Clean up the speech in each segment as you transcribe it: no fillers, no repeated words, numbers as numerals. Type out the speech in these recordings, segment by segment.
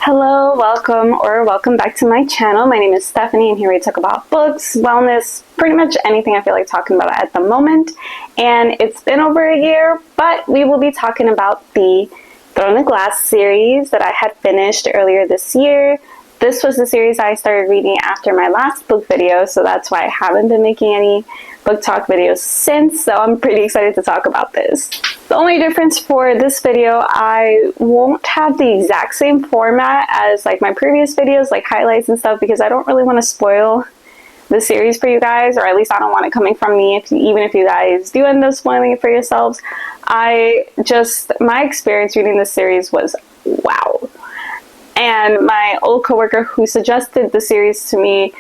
Hello, welcome back to my channel. My name is Stephanie and here we talk about books, wellness, pretty much anything I feel like talking about at the moment. And it's been over a year, but we will be talking about the Throne of Glass series that I had finished earlier this year. This was the series I started reading after my last book video, so that's why I haven't been making any book talk videos since, so I'm pretty excited to talk about this. The only difference for this video, I won't have the exact same format as like my previous videos, like highlights and stuff, because I don't really want to spoil the series for you guys, or at least I don't want it coming from me, even if you guys do end up spoiling it for yourselves. My experience reading this series was wow. And my old coworker who suggested the series to me,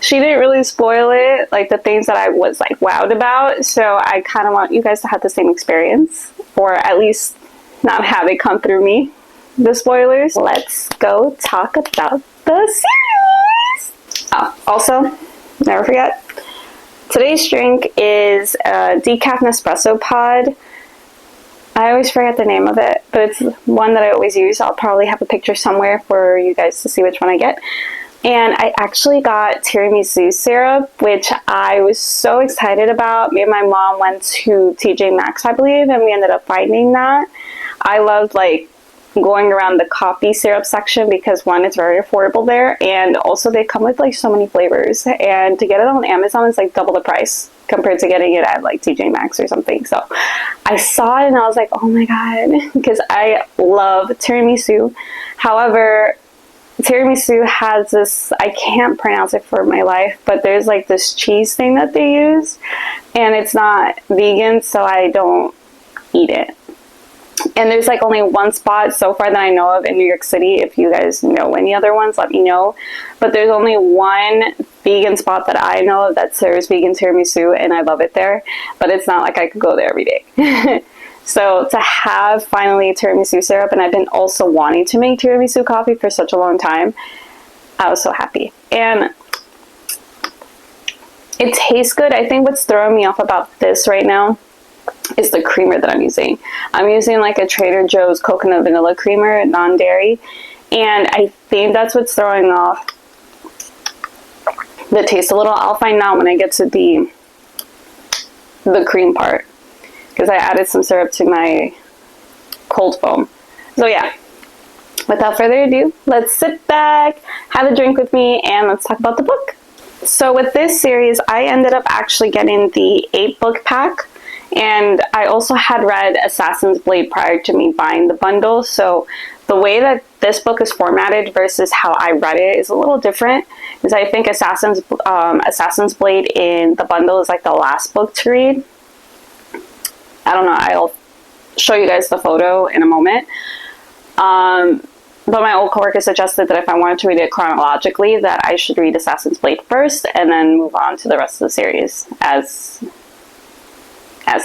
she didn't really spoil it, like the things that I was like wowed about. So I kind of want you guys to have the same experience, or at least not have it come through me, the spoilers. Let's go talk about the series. Also, never forget, today's drink is a decaf Nespresso pod. I always forget the name of it, but it's one that I always use. I'll probably have a picture somewhere for you guys to see which one I get. And I actually got tiramisu syrup, which I was so excited about. Me and my mom went to TJ Maxx, I believe, and we ended up finding that. I loved like going around the coffee syrup section because one, it's very affordable there, and also they come with like so many flavors. And to get it on Amazon is like double the price compared to getting it at like TJ Maxx or something. So I saw it and I was like, oh my god, because I love tiramisu. However, tiramisu has this, I can't pronounce it for my life, but there's like this cheese thing that they use, and it's not vegan, so I don't eat it. And there's like only one spot so far that I know of in New York City. If you guys know any other ones, let me know. But there's only one vegan spot that I know of that serves vegan tiramisu, and I love it there. But it's not like I could go there every day. So to have finally tiramisu syrup, and I've been also wanting to make tiramisu coffee for such a long time, I was so happy. And it tastes good. I think what's throwing me off about this right now is the creamer that I'm using. I'm using like a Trader Joe's coconut vanilla creamer, non-dairy, and I think that's what's throwing off the taste a little. I'll find out when I get to the cream part, because I added some syrup to my cold foam. So yeah, without further ado, let's sit back, have a drink with me, and let's talk about the book. So with this series, I ended up actually getting the 8-book pack, and I also had read Assassin's Blade prior to me buying the bundle. So the way that this book is formatted versus how I read it is a little different, because I think Assassin's Blade in the bundle is like the last book to read. I don't know, I'll show you guys the photo in a moment. But my old coworker suggested that if I wanted to read it chronologically, that I should read Assassin's Blade first and then move on to the rest of the series as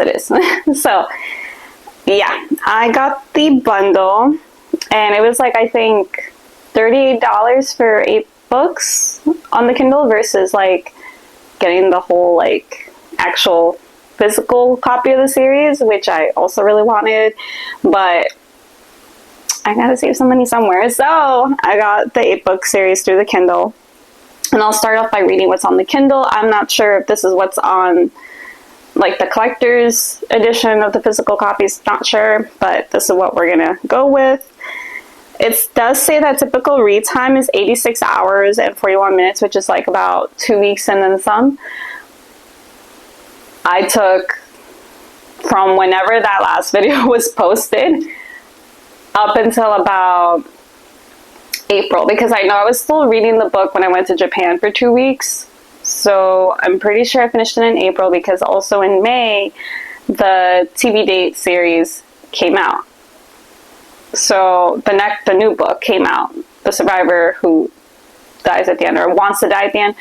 it is. So yeah, I got the bundle, and it was like, I think $38 for 8 books on the Kindle versus like getting the whole like actual physical copy of the series, which I also really wanted, but I gotta save some money somewhere. So I got the 8-book series through the Kindle, and I'll start off by reading what's on the Kindle. I'm not sure if this is what's on like the collector's edition of the physical copies, not sure, but this is what we're gonna go with. It does say that typical read time is 86 hours and 41 minutes, which is like about 2 weeks and then some. I took from whenever that last video was posted up until about April, because I know I was still reading the book when I went to Japan for 2 weeks. So I'm pretty sure I finished it in April, because also in May, the TV Date series came out. So the new book came out, The Survivor Who Dies at the End, or Wants to Die at the End.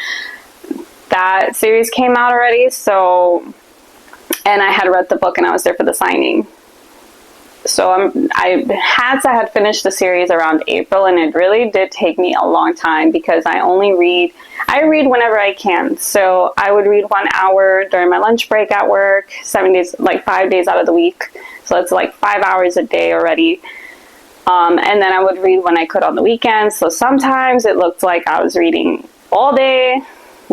That series came out already, so, and I had read the book and I was there for the signing. So I had finished the series around April, and it really did take me a long time, because I read whenever I can. So I would read 1 hour during my lunch break at work, 7 days, like 5 days out of the week. So it's like 5 hours a day already. And then I would read when I could on the weekends. So sometimes it looked like I was reading all day.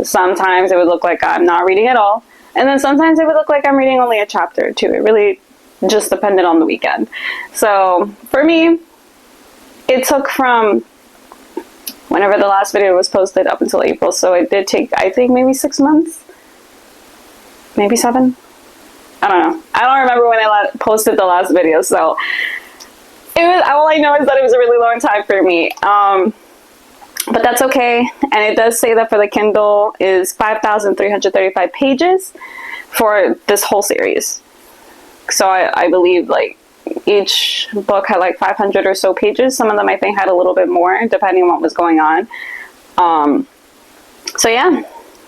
Sometimes it would look like I'm not reading at all. And then sometimes it would look like I'm reading only a chapter or two. It really just depended on the weekend. So for me, it took from whenever the last video was posted up until April. So it did take, I think, maybe 6 months. Maybe 7. I don't know. I don't remember when I posted the last video. So it was, all I know is that it was a really long time for me. But that's okay. And it does say that for the Kindle is 5,335 pages for this whole series. So I believe like each book had like 500 or so pages. Some of them I think had a little bit more depending on what was going on. So yeah,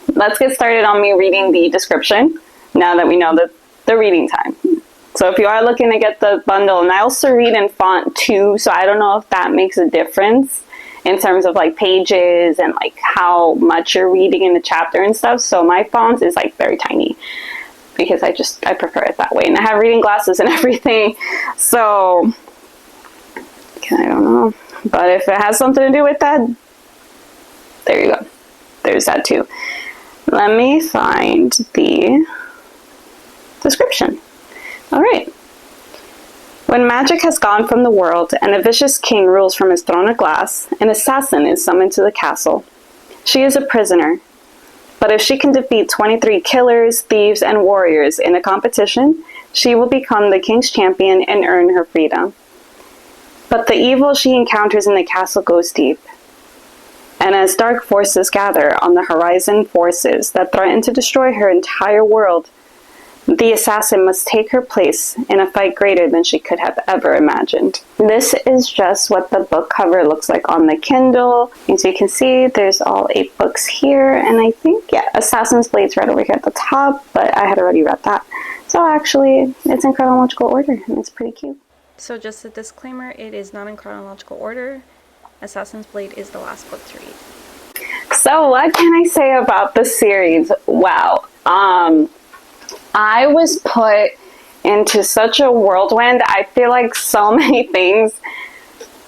let's get started on me reading the description now that we know the reading time. So if you are looking to get the bundle, and I also read in font too, so I don't know if that makes a difference in terms of like pages and like how much you're reading in the chapter and stuff. So my font is like very tiny because I prefer it that way. And I have reading glasses and everything. So I don't know. But if it has something to do with that, there you go. There's that too. Let me find the description. All right. When magic has gone from the world and a vicious king rules from his throne of glass, an assassin is summoned to the castle. She is a prisoner, but if she can defeat 23 killers, thieves, and warriors in a competition, she will become the king's champion and earn her freedom. But the evil she encounters in the castle goes deep, and as dark forces gather on the horizon, forces that threaten to destroy her entire world, the assassin must take her place in a fight greater than she could have ever imagined. This is just what the book cover looks like on the Kindle. As you can see, there's all 8 books here, and I think, yeah, Assassin's Blade's right over here at the top, but I had already read that. So actually, it's in chronological order, and it's pretty cute. So just a disclaimer, it is not in chronological order. Assassin's Blade is the last book to read. So what can I say about the series? Wow. I was put into such a whirlwind. I feel like so many things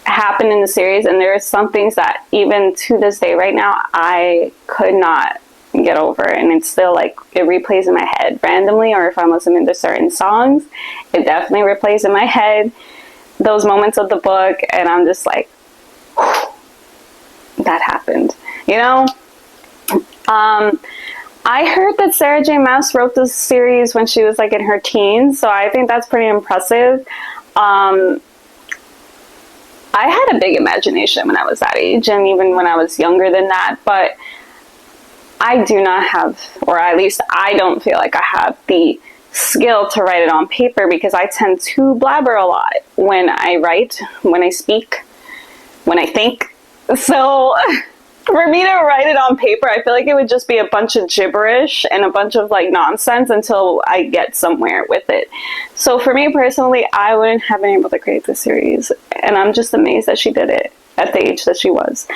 happened in the series, and there are some things that even to this day right now I could not get over, and it's still like it replays in my head randomly, or if I'm listening to certain songs, it definitely replays in my head those moments of the book, and I'm just like, that happened, you know? I heard that Sarah J Maas wrote this series when she was like in her teens, so I think that's pretty impressive. I had a big imagination when I was that age, and even when I was younger than that, but I do not have, or at least I don't feel like I have the skill to write it on paper, because I tend to blabber a lot when I write, when I speak, when I think. So for me to write it on paper, I feel like it would just be a bunch of gibberish and a bunch of like nonsense until I get somewhere with it. So for me personally, I wouldn't have been able to create this series, and I'm just amazed that she did it at the age that she was.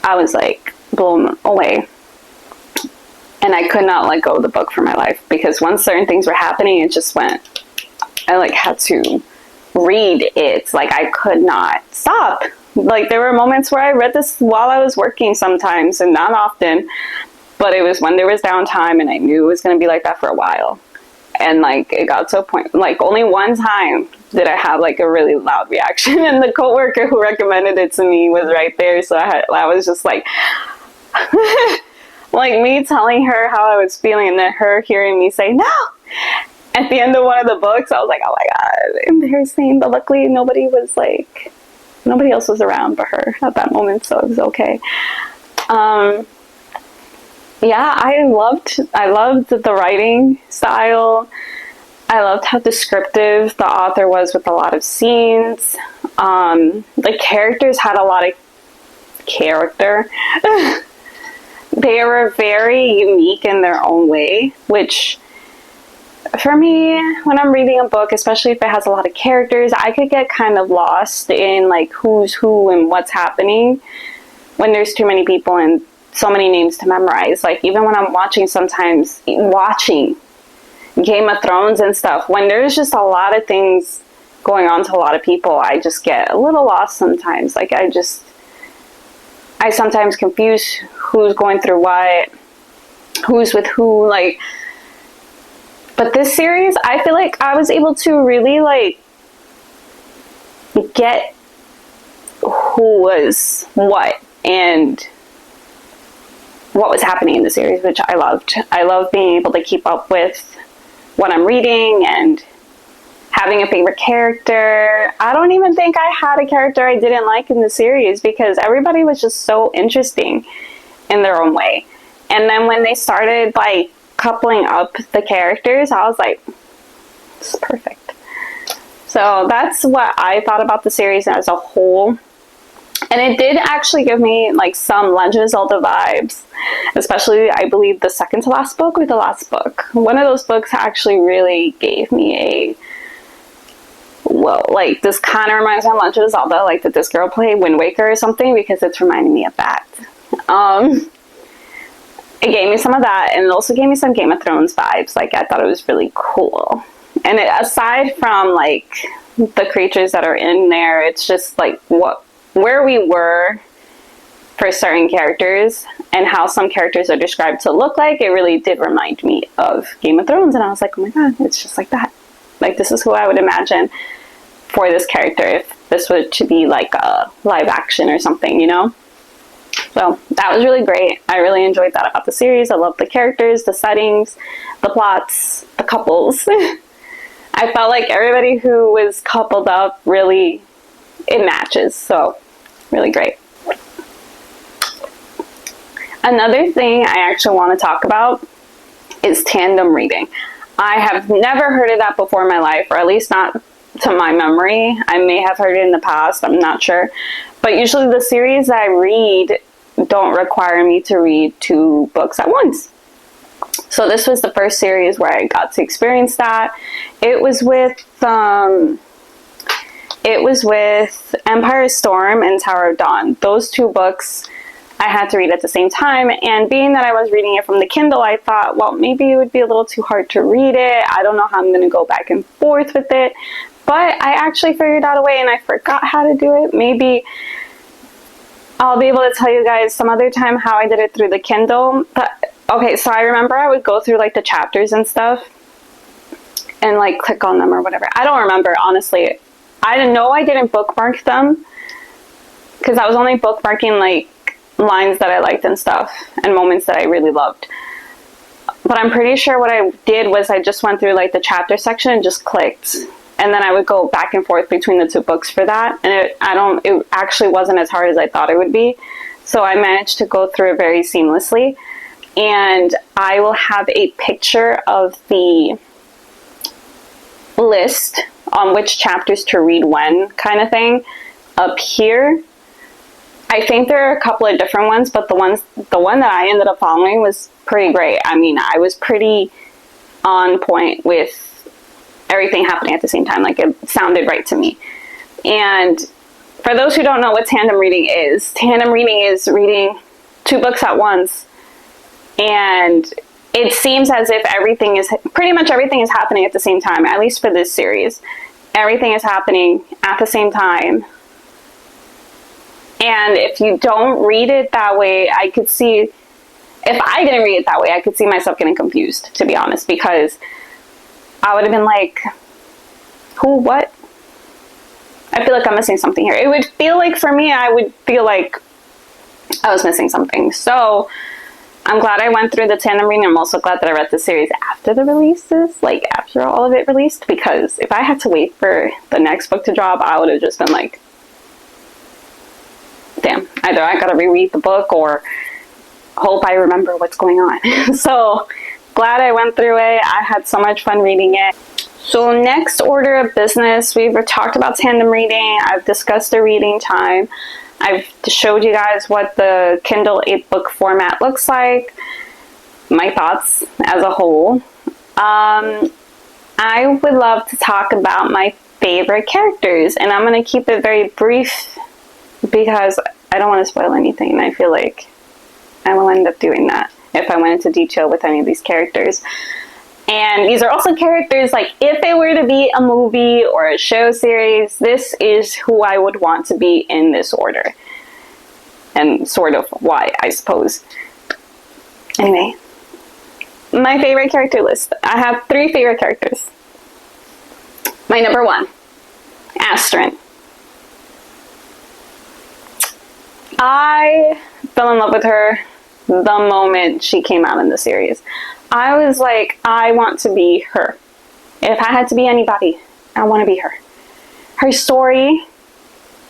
I was like blown away, and I could not let go of the book for my life, because once certain things were happening, it just went, I like had to read it. Like I could not stop. Like there were moments where I read this while I was working sometimes, and not often, but it was when there was downtime, and I knew it was going to be like that for a while. And like it got to a point, like only one time did I have like a really loud reaction, and the coworker who recommended it to me was right there, so I was just like like me telling her how I was feeling, and then her hearing me say no at the end of one of the books. I was like, oh my god, embarrassing. But luckily nobody else was around but her at that moment, so it was okay. Yeah, I loved the writing style. I loved how descriptive the author was with a lot of scenes. The characters had a lot of character. They were very unique in their own way, which for me, when I'm reading a book, especially if it has a lot of characters, I could get kind of lost in like who's who and what's happening when there's too many people and so many names to memorize. Like even when I'm watching Game of Thrones and stuff, when there's just a lot of things going on to a lot of people, I just get a little lost sometimes. Like, I sometimes confuse who's going through what, who's with who, like. But this series, I feel like I was able to really, like, get who was what and what was happening in the series, which I loved. I love being able to keep up with what I'm reading and having a favorite character. I don't even think I had a character I didn't like in the series, because everybody was just so interesting in their own way. And then when they started, like, coupling up the characters, I was like, this is perfect. So that's what I thought about the series as a whole. And it did actually give me, like, some Legend of Zelda vibes, especially, I believe, the second to last book or the last book. One of those books actually really gave me well, like, this kind of reminds me of Legend of Zelda, like, did this girl play Wind Waker or something? Because it's reminding me of that. It gave me some of that, and it also gave me some Game of Thrones vibes. Like, I thought it was really cool. And aside from, like, the creatures that are in there, it's just, like, where we were for certain characters and how some characters are described to look like, it really did remind me of Game of Thrones. And I was like, oh my god, it's just like that. Like, this is who I would imagine for this character if this were to be, like, a live action or something, you know? So that was really great. I really enjoyed that about the series. I love the characters, the settings, the plots, the couples. I felt like everybody who was coupled up, really, it matches. So really great. Another thing I actually want to talk about is tandem reading. I have never heard of that before in my life, or at least not to my memory. I may have heard it in the past, I'm not sure. But usually the series that I read don't require me to read 2 books at once. So this was the first series where I got to experience that. It was with Empire Storm and Tower of Dawn. Those 2 books I had to read at the same time, and being that I was reading it from the Kindle, I thought, well, maybe it would be a little too hard to read it. I don't know how I'm going to go back and forth with it, but I actually figured out a way, and I forgot how to do it. Maybe I'll be able to tell you guys some other time how I did it through the Kindle. But okay, so I remember I would go through, like, the chapters and stuff and, like, click on them or whatever. I don't remember, honestly. I didn't know I didn't bookmark them because I was only bookmarking, like, lines that I liked and stuff and moments that I really loved. But I'm pretty sure what I did was I just went through, like, the chapter section and just clicked, and then I would go back and forth between the 2 books for that, and it actually wasn't as hard as I thought it would be. So I managed to go through it very seamlessly, and I will have a picture of the list on which chapters to read when kind of thing up here. I think there are a couple of different ones, but the one that I ended up following was pretty great. I mean, I was pretty on point with everything happening at the same time. Like, it sounded right to me. And for those who don't know what tandem reading is reading 2 books at once, and it seems as if pretty much everything is happening at the same time, at least for this series. Everything is happening at the same time. And if you don't read it that way, if I didn't read it that way, I could see myself getting confused, to be honest, because I would have been like, who, what? I feel like I'm missing something here. It would feel like, for me, I would feel like I was missing something. So I'm glad I went through the tandem reading. I'm also glad that I read the series after the releases, like after all of it released, because if I had to wait for the next book to drop, I would have just been like, damn, either I gotta reread the book or hope I remember what's going on. So glad I went through it. I had so much fun reading it. So next order of business, we've talked about tandem reading. I've discussed the reading time. I've showed you guys what the Kindle 8-book format looks like, my thoughts as a whole. I would love to talk about my favorite characters, and I'm going to keep it very brief because I don't want to spoil anything, and I feel like I will end up doing that if I went into detail with any of these characters. And these are also characters, like, if it were to be a movie or a show series, this is who I would want to be in this order. And sort of why, I suppose. Anyway, my favorite character list. I have 3 favorite characters. My number 1, Astrid. I fell in love with her the moment she came out in the series. I was like, I want to be her. If I had to be anybody, I want to be her. Her story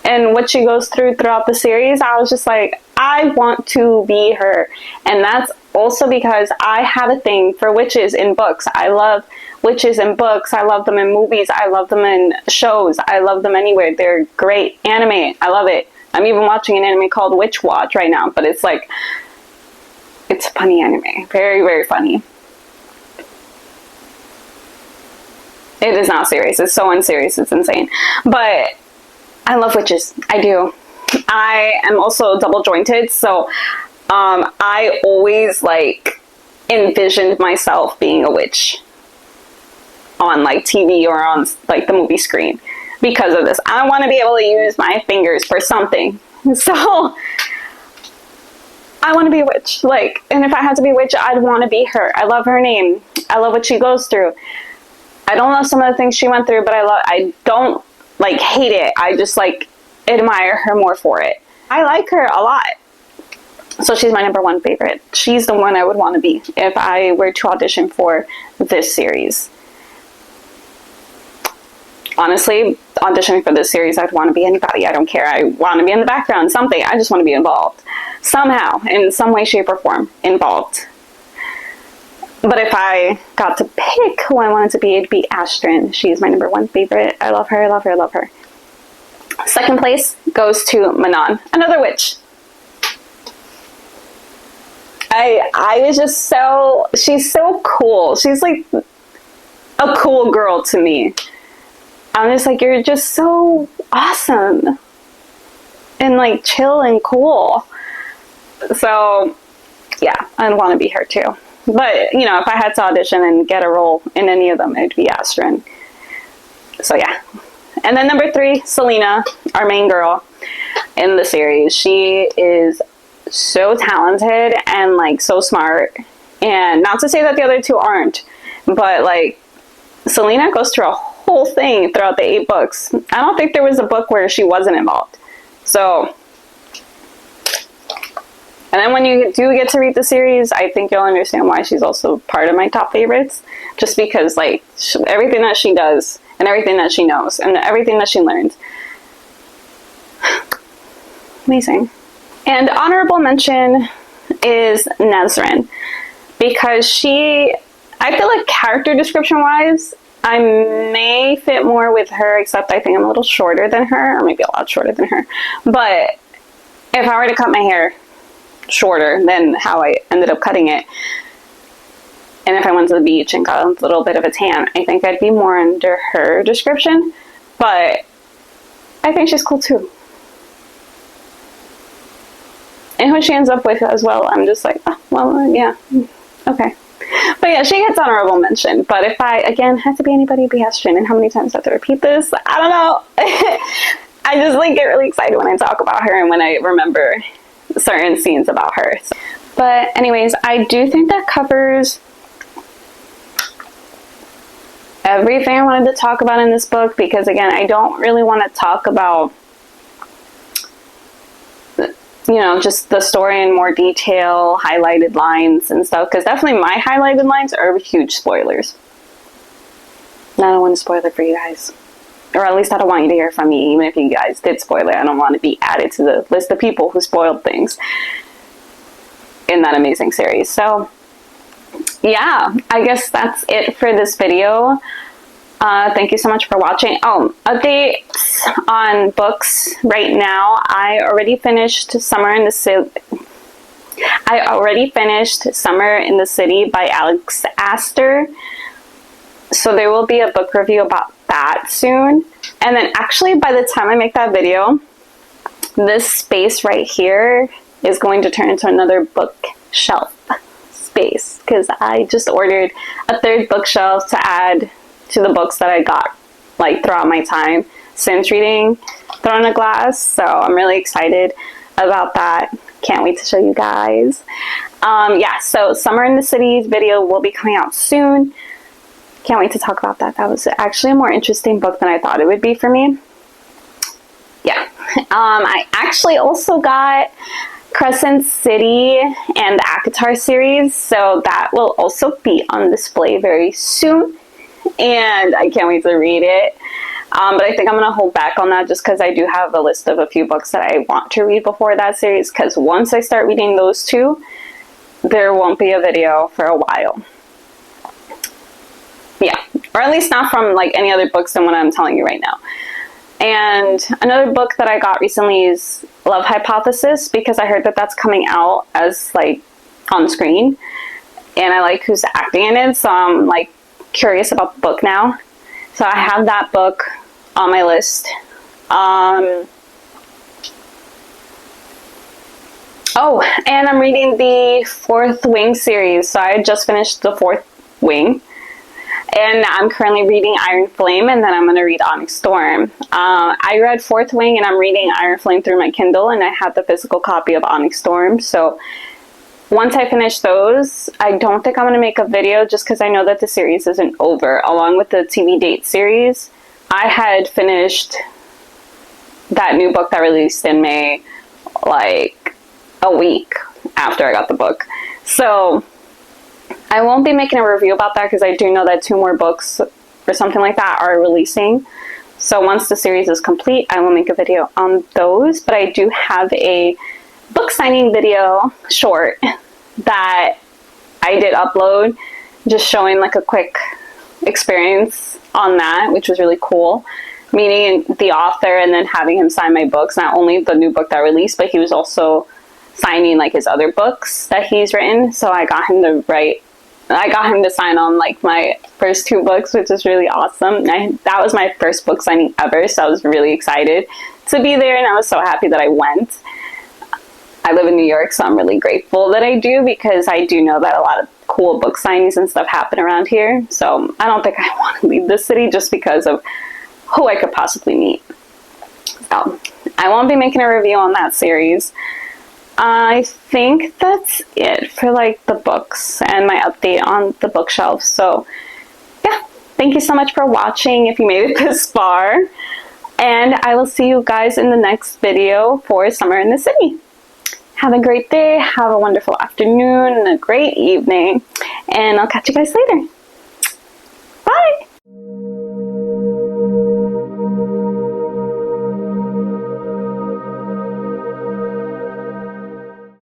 and what she goes through throughout the series, I was just like, I want to be her. And that's also because I have a thing for witches in books. I love witches in books. I love them in movies. I love them in shows. I love them anywhere. They're great. Anime, I love it. I'm even watching an anime called Witch Watch right now, but it's like, it's a funny anime. Very, very funny. It is not serious. It's so unserious. It's insane. But I love witches. I do. I am also double jointed, so I always like envisioned myself being a witch on like TV or on like the movie screen because of this. I want to be able to use my fingers for something. So I want to be a witch. Like, and if I had to be a witch, I'd want to be her. I love her name. I love what she goes through. I don't love some of the things she went through, but I don't like hate it. I just like admire her more for it. I like her a lot. So she's my number 1 favorite. She's the one I would want to be if I were to audition for this series. Honestly, auditioning for this series, I'd want to be anybody. I don't care. I want to be in the background, something. I just want to be involved. Somehow, in some way, shape, or form, involved. But if I got to pick who I wanted to be, it'd be Astrid. She's my number 1 favorite. I love her, I love her, I love her. Second place goes to Manon, another witch. I was just so, she's so cool. She's like a cool girl to me. I'm just like, you're just so awesome and like chill and cool. So yeah, I'd want to be her too. But you know, if I had to audition and get a role in any of them, it'd be Astrid. So yeah. And then number 3, Selena, our main girl in the series. She is so talented and like so smart. And not to say that the other 2 aren't, but like Selena goes through a whole thing throughout the 8 books. I don't think there was a book where she wasn't involved. So, and then when you do get to read the series, I think you'll understand why she's also part of my top favorites. Just because like everything that she does and everything that she knows and everything that she learns. Amazing. And honorable mention is Nesrin, because I feel like character description wise, I may fit more with her, except I think I'm a little shorter than her, or maybe a lot shorter than her. But if I were to cut my hair shorter than how I ended up cutting it, and if I went to the beach and got a little bit of a tan, I think I'd be more under her description. But I think she's cool too. And who she ends up with as well, I'm just like, oh, well, yeah, okay. But yeah, she gets honorable mention. But if I, again, had to be anybody, it'd be Astrid. And how many times I have to repeat this? I don't know. I just like get really excited when I talk about her and when I remember certain scenes about her. But anyways, I do think that covers everything I wanted to talk about in this book, because again, I don't really want to talk about, you know, just the story in more detail, highlighted lines and stuff, because definitely my highlighted lines are huge spoilers. And I don't want to spoil it for you guys. Or at least I don't want you to hear from me, even if you guys did spoil it. I don't want to be added to the list of people who spoiled things in that amazing series. So yeah, I guess that's it for this video. Thank you so much for watching. Oh, updates on books right now. I already finished Summer in the City by Alex Astor. So there will be a book review about that soon. And then actually by the time I make that video, this space right here is going to turn into another bookshelf space. space because I just ordered a third bookshelf to add to the books that I got like throughout my time since reading Throne of Glass. So I'm really excited about that. Can't wait to show you guys. Yeah, so Summer in the Cities video will be coming out soon. Can't wait to talk about that. That was actually a more interesting book than I thought it would be for me. Yeah. I actually also got Crescent City and the ACOTAR series, so that will also be on display very soon, and I can't wait to read it. But I think I'm going to hold back on that just because I do have a list of a few books that I want to read before that series, because once I start reading those two, there won't be a video for a while. Yeah, or at least not from like any other books than what I'm telling you right now. And another book that I got recently is Love Hypothesis, because I heard that that's coming out as like on screen, and I like who's acting in it, so I'm like curious about the book now. So I have that book on my list. Oh, and I'm reading the Fourth Wing series. So I just finished the Fourth Wing, and I'm currently reading Iron Flame, and then I'm going to read Onyx Storm. I read Fourth Wing, and I'm reading Iron Flame through my Kindle, and I have the physical copy of Onyx Storm. So once I finish those, I don't think I'm going to make a video just because I know that the series isn't over. Along with the TV Date series, I had finished that new book that released in May like a week after I got the book. So I won't be making a review about that because I do know that 2 more books or something like that are releasing. So once the series is complete, I will make a video on those. But I do have a book signing video short that I did upload, just showing like a quick experience on that, which was really cool. Meeting the author and then having him sign my books, not only the new book that released, but he was also signing like his other books that he's written. So I got him to sign on like my first 2 books, which is really awesome. That was my first book signing ever, so I was really excited to be there, and I was so happy that I went. I live in New York, so I'm really grateful that I do, because I do know that a lot of cool book signings and stuff happen around here. So I don't think I want to leave the city just because of who I could possibly meet. So I won't be making a review on that series. I think that's it for like the books and my update on the bookshelf. So yeah, thank you so much for watching if you made it this far. And I will see you guys in the next video for Summer in the City. Have a great day, have a wonderful afternoon, and a great evening, and I'll catch you guys later. Bye!